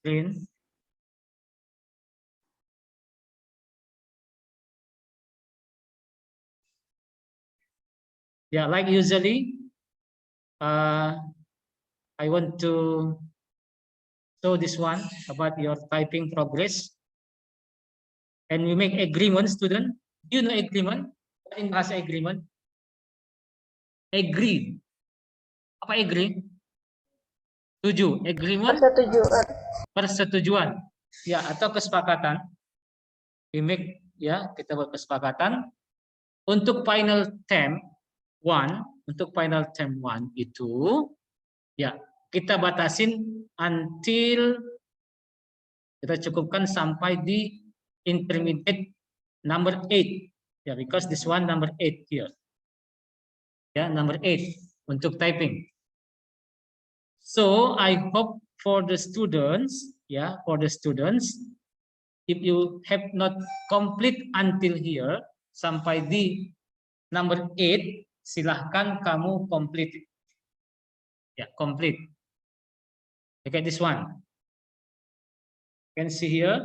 screen. Yeah, like usually, I want to show this one about your typing progress. And we make agreement, student. Do you know agreement? What in bahasa agreement? Agree. Apa agree? Setuju. Agreement. Persetujuan. Persetujuan. Ya, atau kesepakatan. We make, ya, kita buat kesepakatan. Untuk final term 1, untuk final term 1 itu, ya, kita batasin until kita cukupkan sampai di intermediate number 8. Ya, because this one number 8 here. Ya, number 8 untuk typing. So I hope for the students, ya, for the students, if you have not complete until here sampai di number 8, silahkan kamu complete. Ya, complete. Look at this one. You can see here.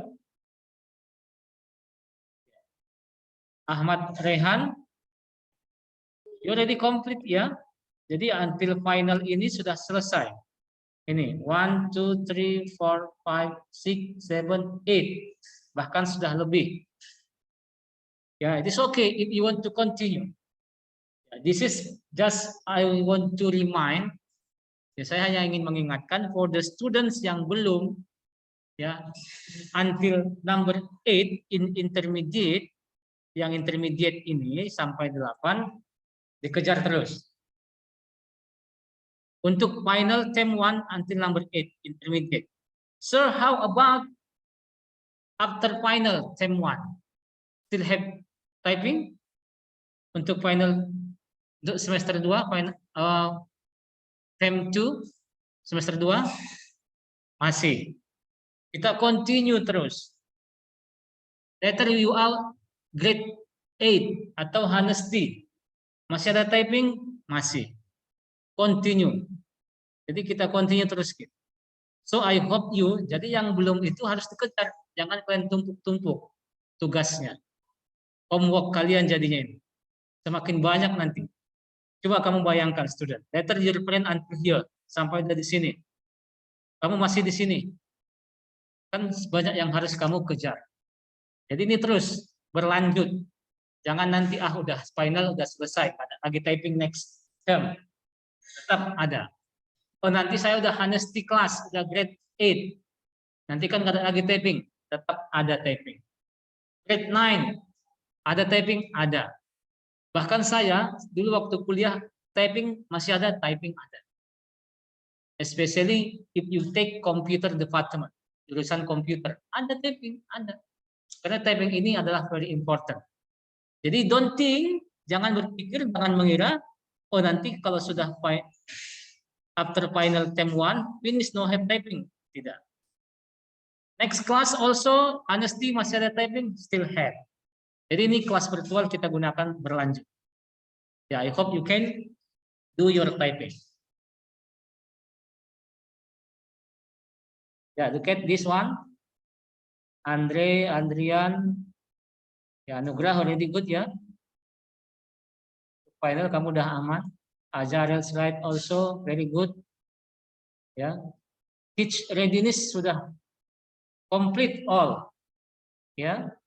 Ahmad Rehan, you already complete ya. Jadi until final ini sudah selesai. Ini 1, 2, 3, 4, 5, 6, 7, 8. Bahkan sudah lebih. Ya, it is okay if you want to continue. This is just I want to remind. Ya, saya hanya ingin mengingatkan for the students yang belum, ya, until number 8 in intermediate, yang intermediate ini sampai 8 dikejar terus. Untuk final term 1 until number 8 intermediate. Sir, how about after final term 1? Still have typing? Untuk final semester 2, final term 2 semester 2 masih. Kita continue terus. Later you out grade 8 atau honesty. Masih ada typing? Masih. Continue. Jadi kita continue terus. So I hope you, jadi yang belum itu harus dikejar. Jangan kalian tumpuk-tumpuk tugasnya. Homework kalian jadinya ini. Semakin banyak nanti. Coba kamu bayangkan student. Later your plan until here. Sampai dari sini. Kamu masih di sini. Kan banyak yang harus kamu kejar. Jadi ini terus berlanjut. Jangan nanti udah final, udah selesai. Ada lagi typing next term. Tetap ada. Oh nanti saya udah honesty class, udah grade 8. Nanti kan nggak ada lagi typing. Tetap ada typing. Grade 9. Ada typing? Ada. Bahkan saya dulu waktu kuliah typing masih ada, typing ada. Especially if you take computer department, jurusan komputer, ada typing, ada. Karena typing ini adalah very important. Jadi don't think, jangan berpikir, jangan mengira, oh nanti kalau sudah after final term 1, finish no have typing. Tidak. Next class also, honesty masih ada typing, still have. Jadi ini kelas virtual kita gunakan berlanjut. Ya, I hope you can do your typing. Ya, look at this one. Andrian, ya Anugrah already good ya. Final kamu udah aman. Azarel slide also very good. Ya. Teach readiness sudah complete all. Ya.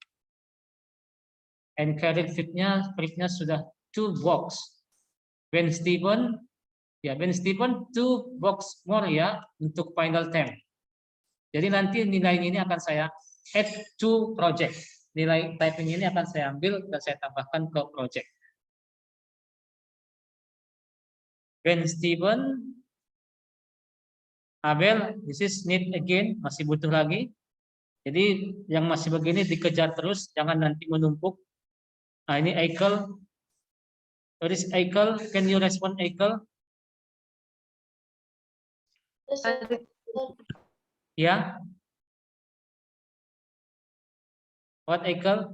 And career fitnya sudah 2 box. Ben Stephen 2 box more ya untuk final term. Jadi nanti nilai ini akan saya add to project. Nilai typing ini akan saya ambil dan saya tambahkan ke project. Ben Steven, Abel, this is need again, masih butuh lagi. Jadi yang masih begini dikejar terus, jangan nanti menumpuk. Nah ini Eichel. What is Eichel? Can you respond Eichel? Ya. What Eichel?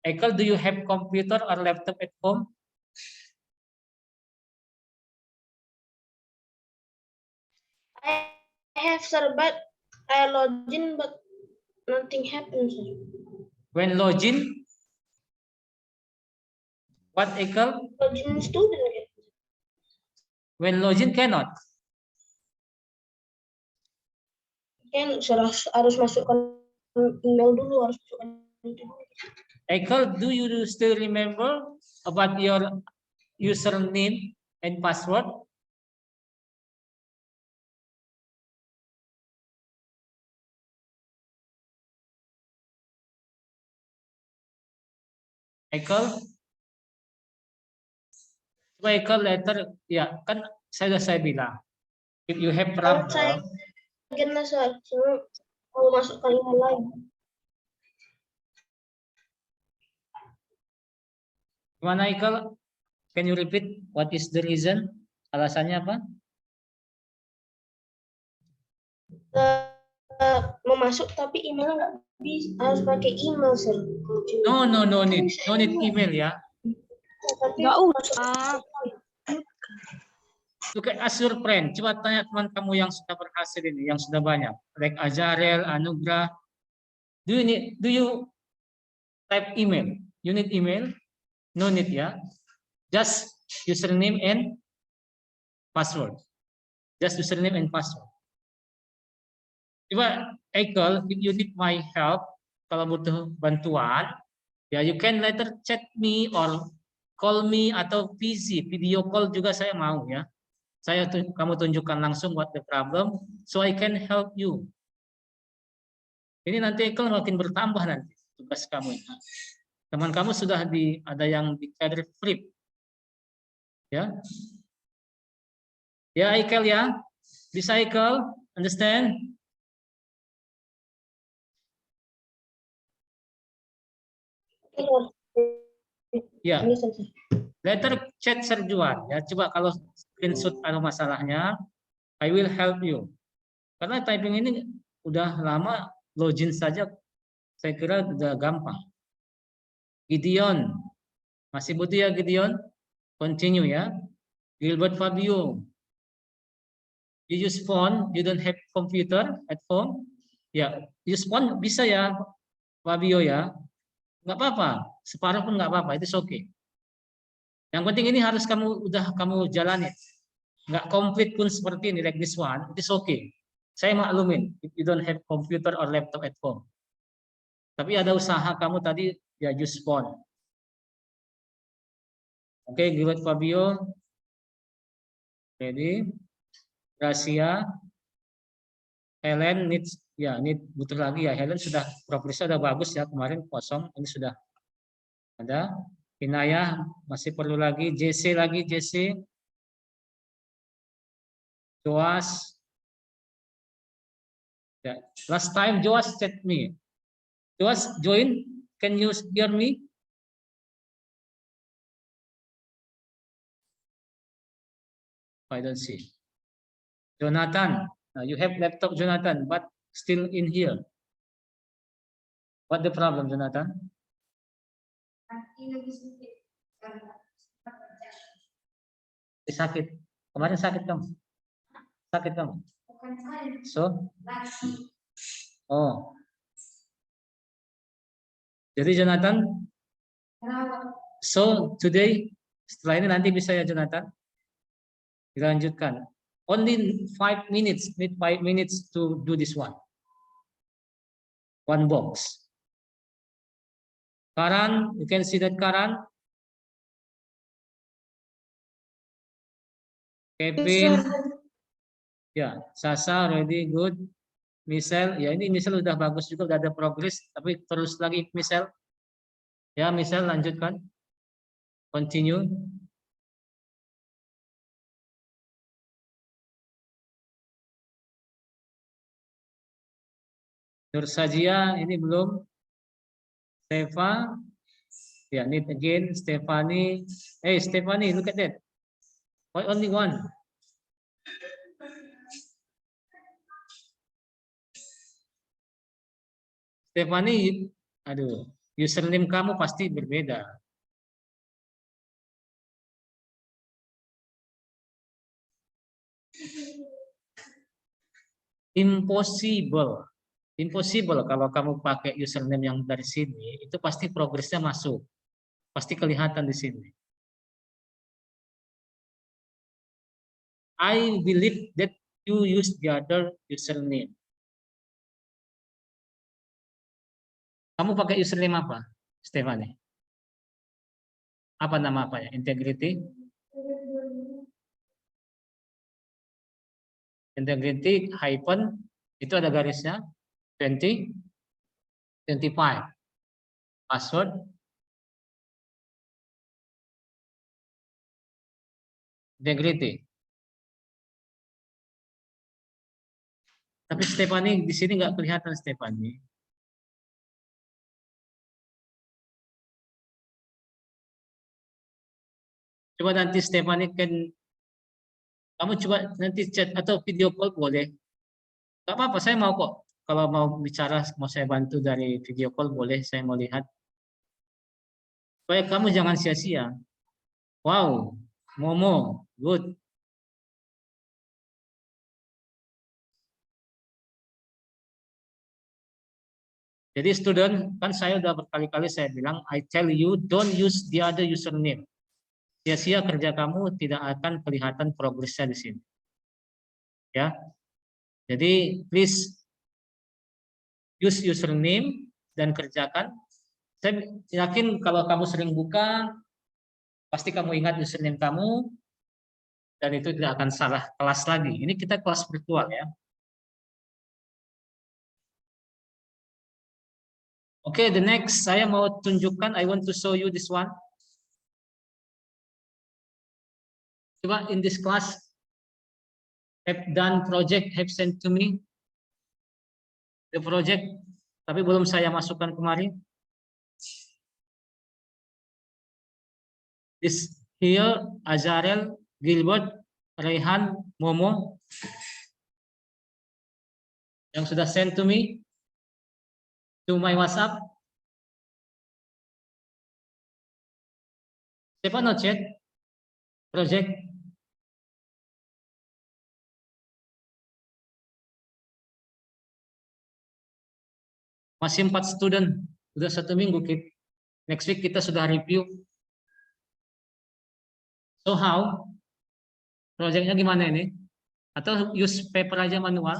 Eichel, do you have computer or laptop at home? have, sir, but I logged in, but nothing happens, sir. When login, what Ekel? Login student. When login cannot. Kan harus masukkan email dulu, harus masukkan itu dulu. Ekel, do you still remember about your username and password? Ekel? Coba Ekel later, ya kan saya bilang, if you have problem, Saya gimana, sir? Saya mau masukkan email lagi. gimana Ekel? Can you repeat what is the reason? Alasannya apa? Mau masuk tapi email nggak bisa, harus pakai email, sir. No need email ya. Nggak usah. Look at ask your friend. Coba tanya teman kamu yang sudah berhasil ini, yang sudah banyak. Like Azarel, Anugrah. Do you type email? You need email? No need ya. Just username and password. Just username and password. Coba Ekel, if you need my help, kalau butuh bantuan, ya you can later chat me or call me atau video call juga saya mau ya. Kamu tunjukkan langsung what the problem, so I can help you. Ini nanti Ekel makin bertambah nanti tugas kamu. Teman kamu sudah ada yang di career flip, ya. Ya Ekel ya, bisa Ekel, understand? Ya. Later chat Serjuan ya. Coba kalau screenshot ada masalahnya, I will help you. Karena typing ini udah lama, login saja saya kira udah gampang. Gideon. Masih butuh ya Gideon? Continue ya. Gilbert Fabio. You use phone, you don't have computer at home? Ya, use phone bisa ya Fabio ya. Nggak apa-apa, separuh pun nggak apa-apa, itu oke. Yang penting ini harus kamu jalani. Nggak komplit pun seperti ini, like this one, it's okay. Saya maklumin, if you don't have computer or laptop at home. Tapi ada usaha kamu tadi, ya use phone. Oke, Gilbert Fabio. Ready. Gracia. Helen needs, ya need butuh lagi ya. Helen sudah progresnya sudah bagus ya, kemarin kosong, ini sudah ada. Inaya masih perlu lagi. JC lagi, JC. Joas. Ya. Last time Joas chat me. Joas join. Can you hear me? I don't see. Jonathan, you have laptop, Jonathan, but still in here. What the problem, Jonathan? Sakit. Kemarin sakit kamu? Sakit kamu? So? Oh. Jadi Jonathan, so today, setelah ini nanti bisa ya Jonathan? Dilanjutkan. Only 5 minutes, need 5 minutes to do this one. One box. Karan, you can see that Karan. Kevin, ya, Sasa, ready, good. Michelle, ya ini Michelle udah bagus juga, udah ada progress, tapi terus lagi Michelle. Ya, Michelle lanjutkan. Continue. Nursajia ini belum. Steva, ya need again. Stephanie, hey Stephanie, look at that. Why only one? Stephanie, aduh, username kamu pasti berbeda. Impossible. Impossible kalau kamu pakai username yang dari sini, itu pasti progresnya masuk. Pasti kelihatan di sini. I believe that you use the other username. Kamu pakai username apa, Stephanie? Apa nama apa ya? Integrity? Integrity hyphen, itu ada garisnya, 20, 25. Password. Integrity. Tapi Stephanie di sini nggak kelihatan Stephanie. Coba nanti Stephanie kamu coba nanti chat atau video call boleh. Gak apa-apa, saya mau kok. Kalau mau bicara, mau saya bantu dari video call boleh, saya mau lihat. Supaya kamu jangan sia-sia. Wow, Momo, good. Jadi student, kan saya udah berkali-kali saya bilang, I tell you, don't use the other username. Sia-sia kerja kamu, tidak akan kelihatan progresnya di sini. Ya, jadi please use username dan kerjakan. Saya yakin kalau kamu sering buka, pasti kamu ingat username kamu, dan itu tidak akan salah kelas lagi. Ini kita kelas virtual ya. Oke, the next saya mau tunjukkan, I want to show you this one. Coba in this class, have done project, have sent to me the project, tapi belum saya masukkan kemarin. This here, Azarel, Gilbert, Rehan, Momo, yang sudah send to me, to my WhatsApp. Siapa no chat? Project. Masih 4 student. Sudah 1 minggu. Next week kita sudah review. So how? Projectnya gimana ini? Atau use paper aja manual?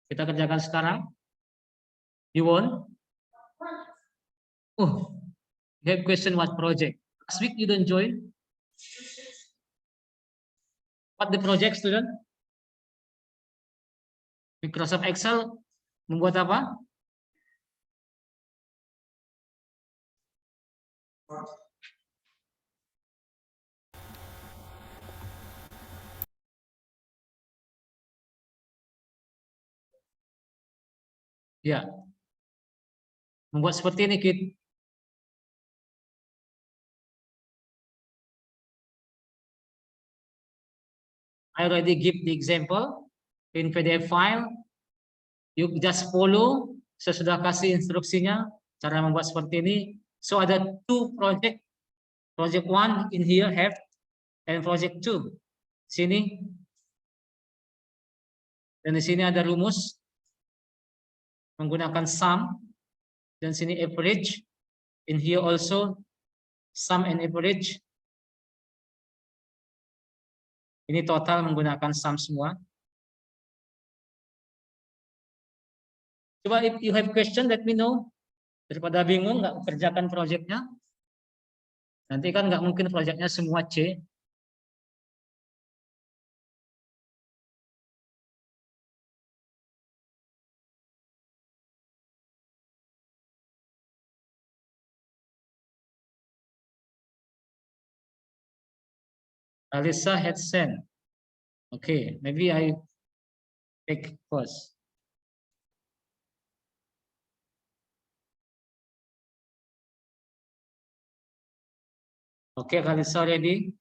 Kita kerjakan sekarang. You want? Oh, you have question what project? Last week you don't join? What the project, student? Microsoft Excel membuat apa? Ya, membuat seperti ini, Kit. I already give the example in PDF file. You just follow. Saya sudah kasih instruksinya cara membuat seperti ini. So ada 2 project. Project 1 in here have, and project 2 sini. Dan di sini ada rumus menggunakan sum, dan sini average. In here also sum and average. Ini total menggunakan sum semua. Coba if you have question, let me know. Daripada bingung nggak kerjakan projectnya. Nanti kan nggak mungkin projectnya semua C. Alisa had sent. Okay, maybe I take first. Okay, Alisa ready?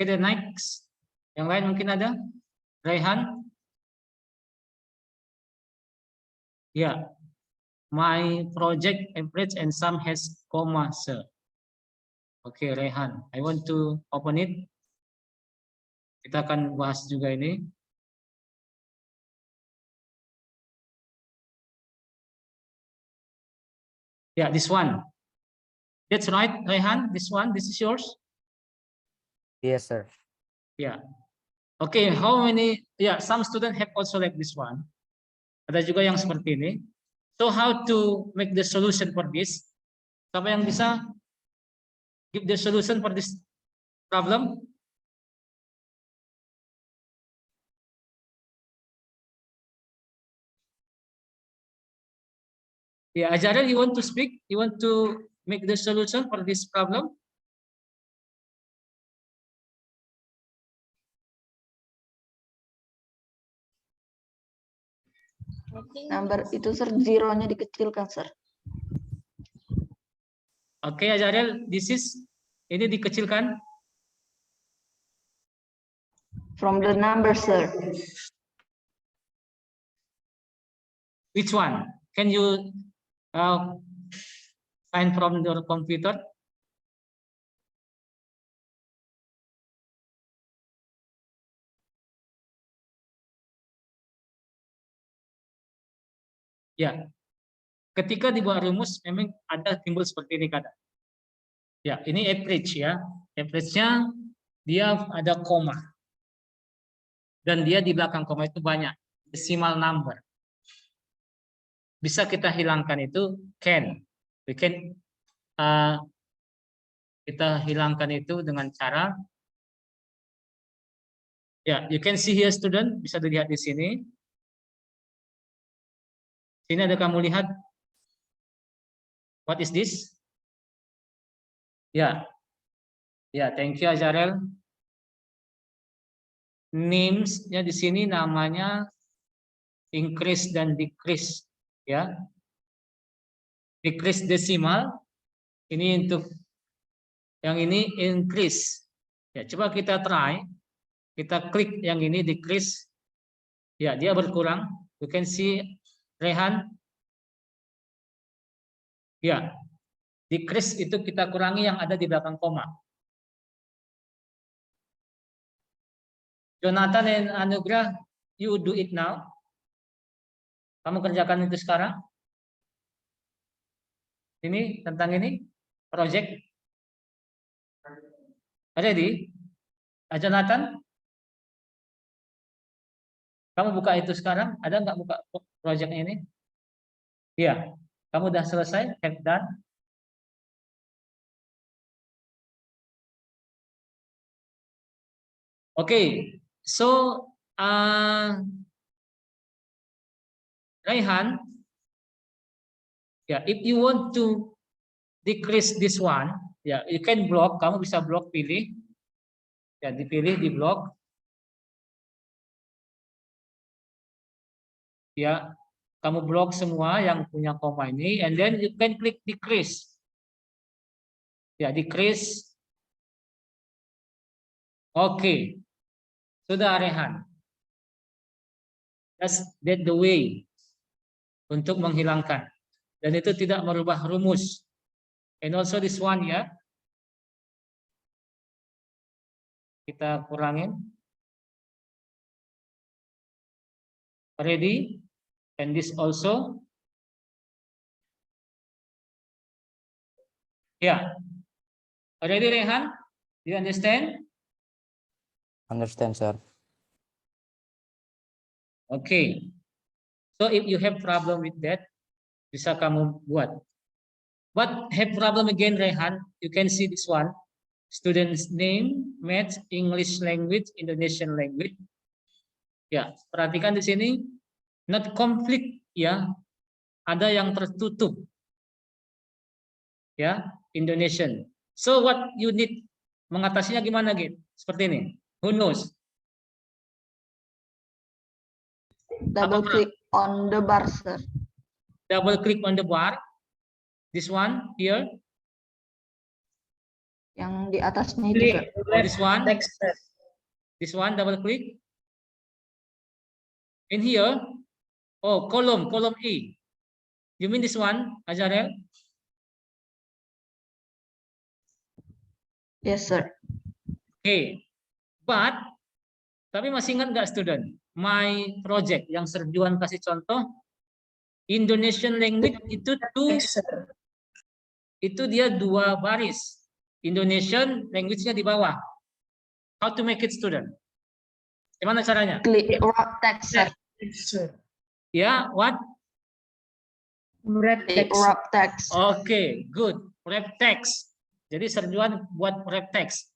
Okay, the next. Yang lain mungkin ada? Raihan? Ya. My project average and some has comma, sir. Oke, Raihan. I want to open it. Kita akan bahas juga ini. Yeah, this one. That's right, Raihan. This one, this is yours. Yes, sir. Yeah. Okay, how many? Yeah, some students have also like this one. Ada juga yang seperti ini. So how to make the solution for this? Siapa yang bisa give the solution for this problem? Yeah, Ajarel, you want to speak? You want to make the solution for this problem? Number itu sir, zero-nya dikecilkan sir. Oke, Ajarel, this is ini dikecilkan. From the number sir. Which one? Can you find from your computer? Ya, ketika dibuat rumus memang ada timbul seperti ini kadang. Ya, ini average ya. Average-nya dia ada koma. Dan dia di belakang koma itu banyak. Decimal number. Bisa kita hilangkan itu can. We can kita hilangkan itu dengan cara ya, you can see here student, bisa dilihat di sini. Sini ada kamu lihat. What is this? Ya. Ya, thank you Ajarel. Names-nya di sini namanya increase dan decrease ya. Decrease decimal ini untuk yang ini increase. Ya, coba kita try. Kita klik yang ini decrease. Ya, dia berkurang. You can see Rehan. Ya. Decrease itu kita kurangi yang ada di belakang koma. Jonathan dan Anugrah, you do it now. Kamu kerjakan itu sekarang. Ini tentang ini project. Ready? Jonathan, kamu buka itu sekarang. Ada nggak buka project ini? Iya. Kamu udah selesai? Have done? Okay. So, Raihan, ya, if you want to decrease this one, ya, you can block. Kamu bisa block, pilih, ya, dipilih di block, ya, kamu block semua yang punya koma ini, and then you can click decrease, ya, decrease. Oke, sudah Raihan. That's the way untuk menghilangkan. Dan itu tidak merubah rumus. And also this one ya. Kita kurangin. Ready? And this also. Ya. Ready Rehan? Do you understand? Understand, sir. Okay. So if you have problem with that, bisa kamu buat. But have problem again, Rehan, you can see this one. Student's name, Maths, English language, Indonesian language. Ya, perhatikan di sini. Not complete, ya. Ada yang tertutup. Ya, Indonesian. So what you need, mengatasinya gimana, Git? Seperti ini. Who knows? Double click on the bar sir. Double click on the bar. This one here. Yang di atasnya itu, Klik Sir. Oh, this one. text. This one, double click. In here, oh, column E. You mean this one, Ajarel? Yes, sir. Okay, but tapi masih ingat nggak student? My project yang Serjuan kasih contoh Indonesian language itu Text, sir. itu dia 2 baris. Indonesian language-nya di bawah. How to make it student? Gimana caranya? Klik wrap text, sir. Text, sir. Ya, what? Wrap Klik text. wrap text. Oke, good. Wrap text. Jadi Serjuan buat wrap text.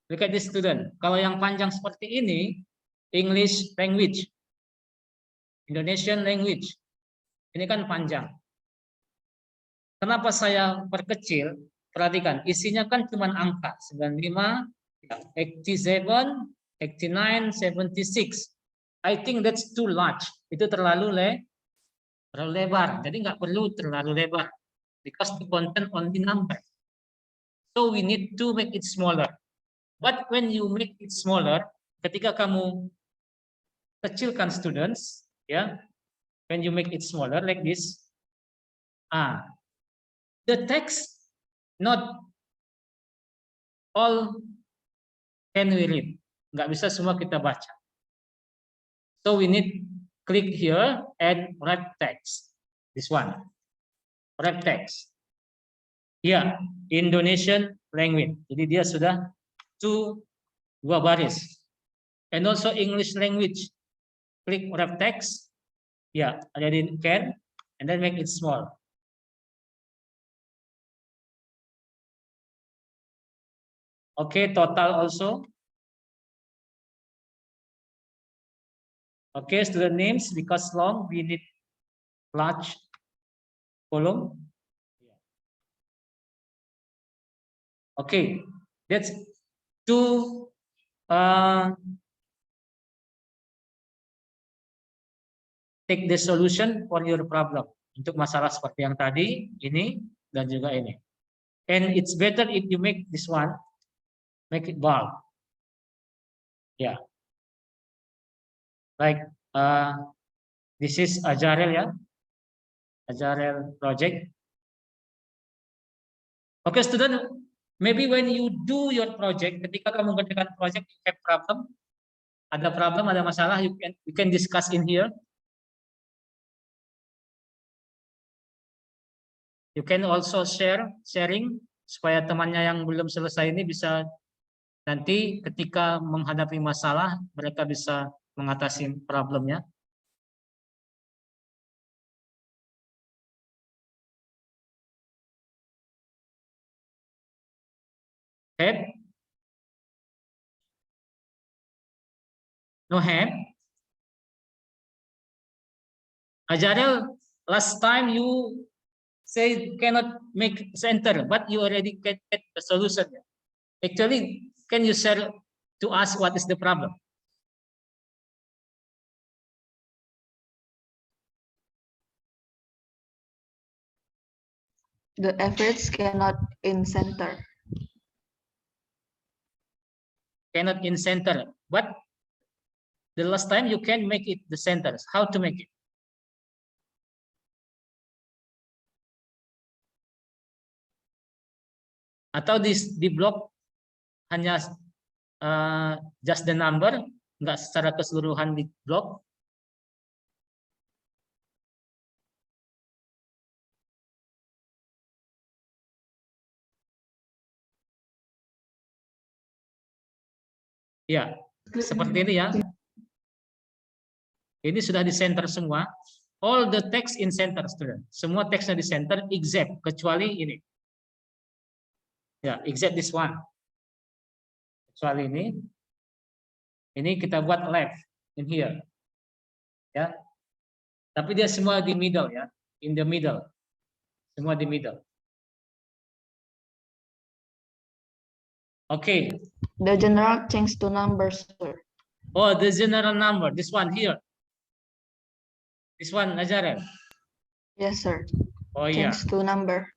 Look at this student. Kalau yang panjang seperti ini, English language, Indonesian language. Ini kan panjang. Kenapa saya perkecil? Perhatikan, isinya kan cuma angka 95, 87, 89, 76. I think that's too large. Itu terlalu lebar. Jadi nggak perlu terlalu lebar. Because the content only number. So we need to make it smaller. But when you make it smaller, ketika kamu kecilkan students, ya, when you make it smaller like this, the text not all can we read, nggak bisa semua kita baca. So we need click here and wrap text. This one, wrap text. Ya, Indonesian language. Jadi dia sudah 2 baris. And also English language. Click wrap text. Ya, ada di can and then make it small. Okay, total also. Okay, student names because long we need large column. Okay, that's to take the solution for your problem untuk masalah seperti yang tadi ini dan juga ini. And it's better if you make this one, make it bold. Yeah. Like this is Ajarel ya, Ajarel project. Okay, student, maybe when you do your project, ketika kamu mengerjakan project, you have problem, ada masalah, you can discuss in here. You can also sharing supaya temannya yang belum selesai ini bisa nanti ketika menghadapi masalah mereka bisa mengatasi problemnya. Have? No have? Ajarel, last time you say cannot make center, but you already get the solution. Actually, can you share to us what is the problem? The average cannot in center. Cannot in center, but the last time you can make it the centers. How to make it? Atau di blok hanya just the number, nggak secara keseluruhan di blok. Ya, seperti ini ya. Ini sudah di center semua. All the text in center, student. Semua teksnya di center, except kecuali ini. Ya, except this one. Kecuali ini. Ini kita buat left in here. Ya. Tapi dia semua di middle ya, in the middle. Semua di middle. Okay. The general change to numbers, sir. Oh, the general number. This one here. This one, Ajarel. Yes, sir. Oh iya. Change to number.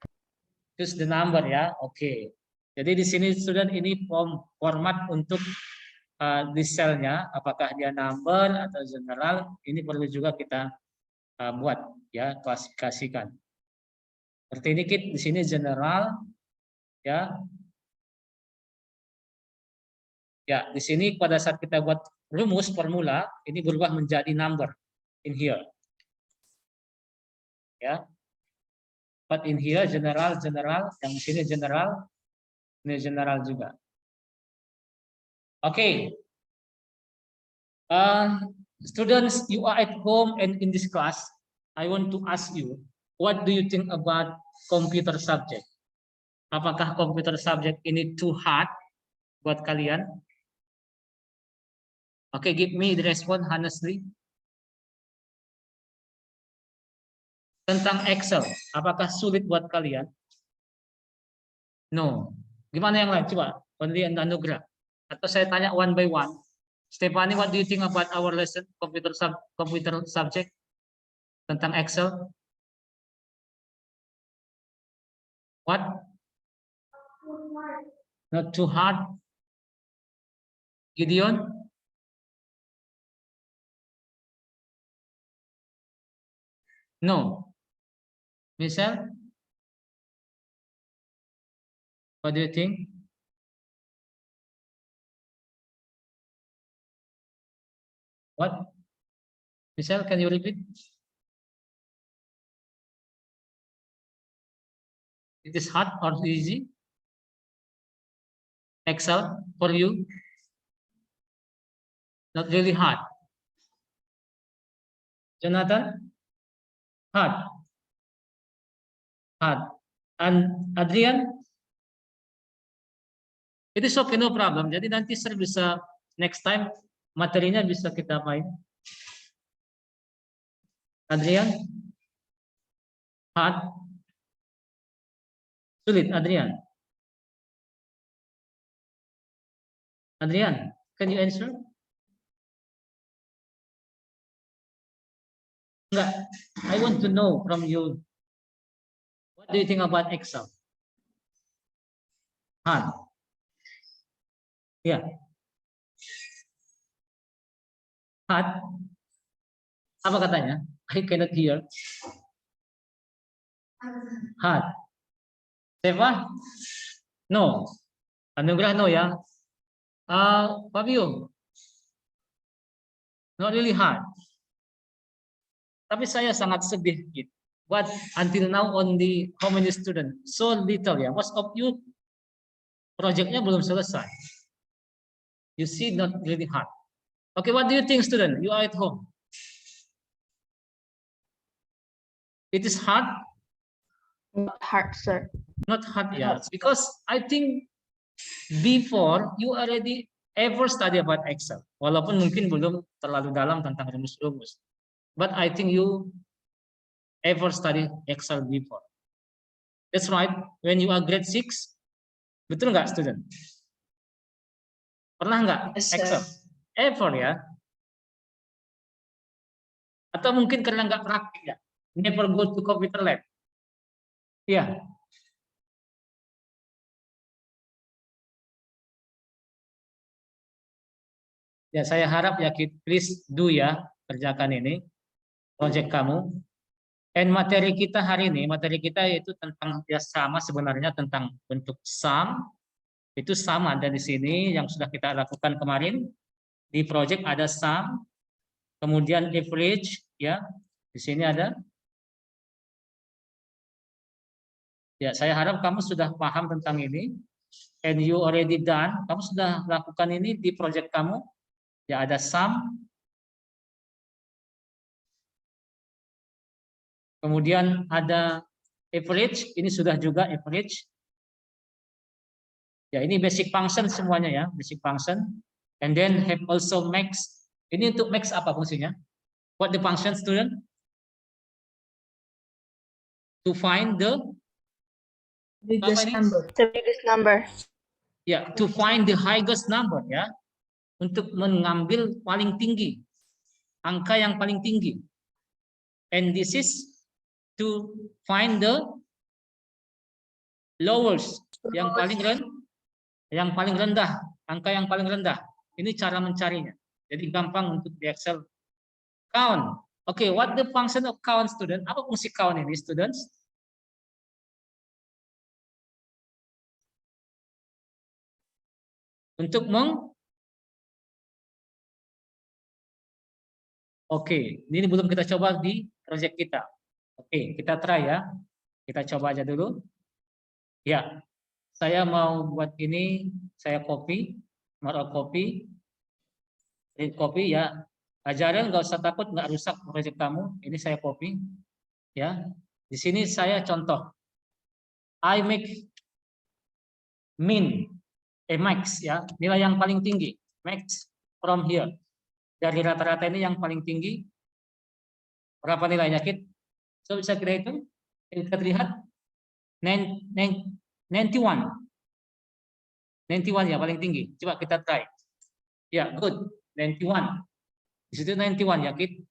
Choose the number ya. Oke. Jadi di sini student ini format untuk di selnya, apakah dia number atau general, ini perlu juga kita buat ya, klasifikasikan. Seperti ini Kit, di sini general ya. Ya, di sini pada saat kita buat rumus formula, ini berubah menjadi number in here. Ya. But in here general, yang di sini general, ini general juga. Oke. Students, you are at home and in this class, I want to ask you, what do you think about computer subject? Apakah computer subject ini too hard buat kalian? Oke, give me the response honestly. Tentang Excel, apakah sulit buat kalian? No. Gimana yang lain? Coba, Only and Anugrah. Atau saya tanya one by one. Stephanie, what do you think about our lesson computer subject tentang Excel? What? Not too hard. Gideon? No. Michelle? What do you think? What? Michelle, can you repeat? It is hard or easy? Excel for you? Not really hard. Jonathan? Hard. Hard. And Adrian? It is okay, no problem. Jadi nanti sir bisa next time materinya bisa kita main. Adrian? Hard? Sulit, Adrian? Adrian, can you answer? Enggak. I want to know from you. What do you think about Excel? Hard. Yeah. Hard. Apa katanya? I cannot hear. Hard. Seva? No. Anugrah no ya. Fabio? Not really hard. Tapi saya sangat sedih gitu. But until now only how many students? So little ya. Most of you projectnya belum selesai. You see, not really hard. Okay, what do you think, student? You are at home. It is hard. Not hard, sir. Not hard, yeah. Because I think before you already ever study about Excel. Walaupun mungkin belum terlalu dalam tentang rumus-rumus. But I think you ever study Excel before. That's right. When you are grade 6, betul nggak, student? Pernah nggak Excel? Ever ya? Atau mungkin karena nggak praktik ya? Never go to computer lab. Ya. Ya, saya harap ya, please do ya, kerjakan ini project kamu. Dan materi kita hari ini, materi kita yaitu tentang ya sama sebenarnya tentang bentuk sum. Itu sama ada di sini yang sudah kita lakukan kemarin. Di project ada sum, kemudian average ya. Di sini ada. Ya, saya harap kamu sudah paham tentang ini. And you already done. Kamu sudah lakukan ini di project kamu. Ya, ada sum. Kemudian ada average, ini sudah juga average. Ya, ini basic function semuanya ya, basic function. And then have also max. Ini untuk max apa fungsinya? What the function, student? To find the Biggest number. The biggest number. ya, to find the highest number ya. Untuk mengambil paling tinggi. Angka yang paling tinggi. And this is to find the lowest, yang paling Yang paling rendah, angka yang paling rendah. Ini cara mencarinya. Jadi gampang untuk di Excel. Count. Oke, what the function of count, student? Apa fungsi count ini, students? Untuk Oke, ini belum kita coba di project kita. Oke, kita try ya. Kita coba aja dulu. Ya, saya mau buat ini, saya copy, mau copy, copy ya. Ajaran nggak usah takut, nggak rusak project kamu. Ini saya copy, ya. Di sini saya contoh. I make min, max ya, nilai yang paling tinggi, max from here. Dari rata-rata ini yang paling tinggi, berapa nilainya, Kit? So bisa kita hitung, kita lihat, 91 ya paling tinggi. Coba kita try. Ya, good, 91. Di situ 91 ya, Kit.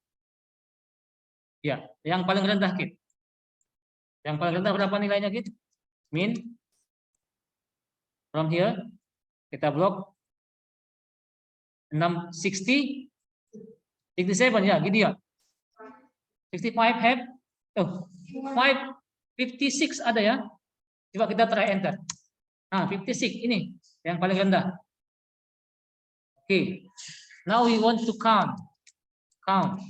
Ya, yang paling rendah, Kit. Yang paling rendah berapa nilainya, Kit? Min from here, kita blok 67 ya, gini ya. 65 have 556 ada ya. Coba kita try enter. Nah, 56 ini yang paling rendah. Oke. Now we want to count. Count.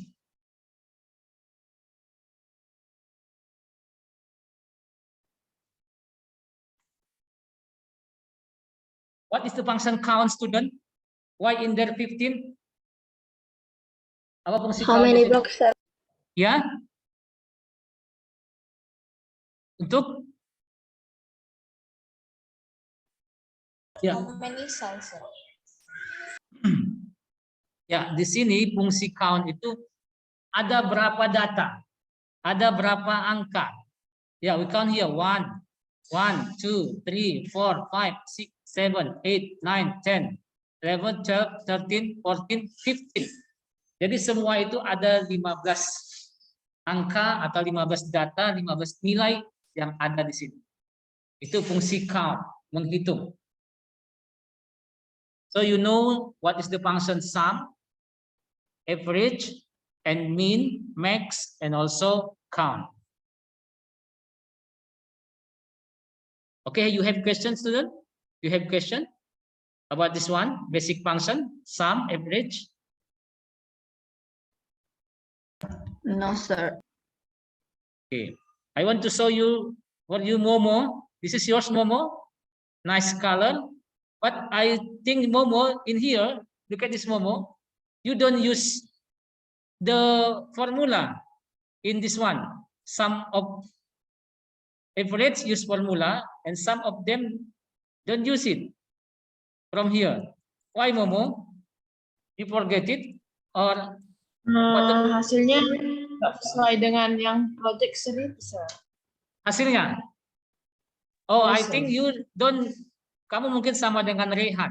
What is the function count, student? Why in there 15? Apa fungsi How count? many blocks, sir? Ya. Untuk ya. How many cells, sir? Ya, di sini fungsi count itu ada berapa data, ada berapa angka. Ya, we count here 1, 2, 3, 4, 5, 6, 7, 8, 9, 10, 11, 12, 13, 14, 15. Jadi semua itu ada 15 angka atau 15 data, 15 nilai yang ada di sini. Itu fungsi count, menghitung. So you know what is the function sum, average, and mean, max, and also count. Okay, you have questions, student? You have question about this one, basic function, sum, average? No, sir. Okay, I want to show you what you Momo. This is yours, Momo. Nice color. But I think Momo in here, look at this Momo. You don't use the formula in this one. Some of average use formula and some of them don't use it from here. Why, Momo? You forget it or Hasilnya nggak sesuai dengan yang project sendiri, sir. hasilnya? Oh, I Yes, sir. think you don't. Kamu mungkin sama dengan Rehan.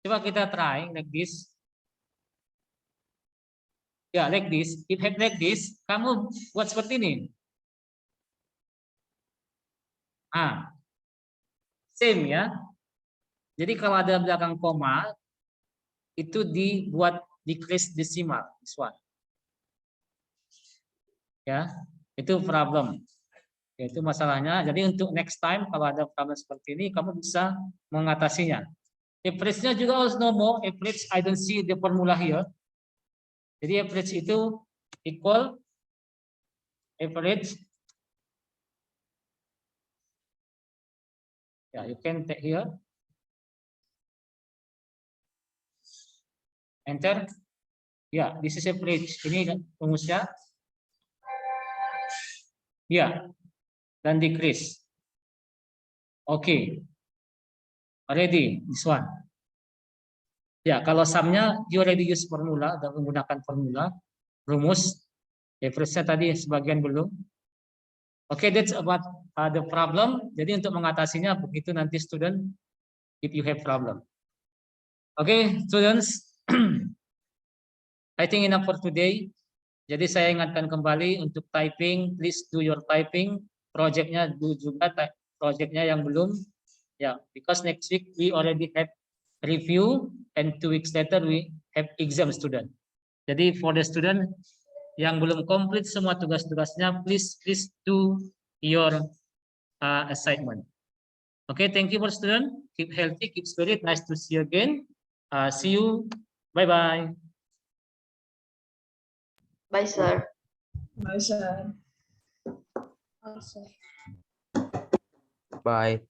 Coba kita try like this. Ya, like this. If have like this, kamu buat seperti ini. Ah, same ya. Jadi kalau ada belakang koma, itu dibuat decrease decimal. This one. Ya, itu problem. Itu masalahnya. Jadi untuk next time kalau ada problem seperti ini, kamu bisa mengatasinya. Average-nya juga harus normal. Average, I don't see the formula here. Jadi average itu equal average. Ya, you can take here. Enter. Ya, this is average. Ini rumusnya. Ya, dan decrease. Oke. Ready, this one. Ya, kalau sumnya you already use formula dan menggunakan formula rumus. Average-nya tadi sebagian belum. Oke, that's about the problem. Jadi untuk mengatasinya begitu nanti student if you have problem. Oke, students. I think enough for today. Jadi saya ingatkan kembali untuk typing, please do your typing. Projectnya do juga projectnya yang belum Yeah, because next week we already have review and 2 weeks later we have exam student. Jadi for the student yang belum complete semua tugas-tugasnya, please do your assignment. Okay, thank you for student. Keep healthy, keep spirit. Nice to see you again. See you. Bye bye. Bye, sir. Bye, sir. Also. Bye.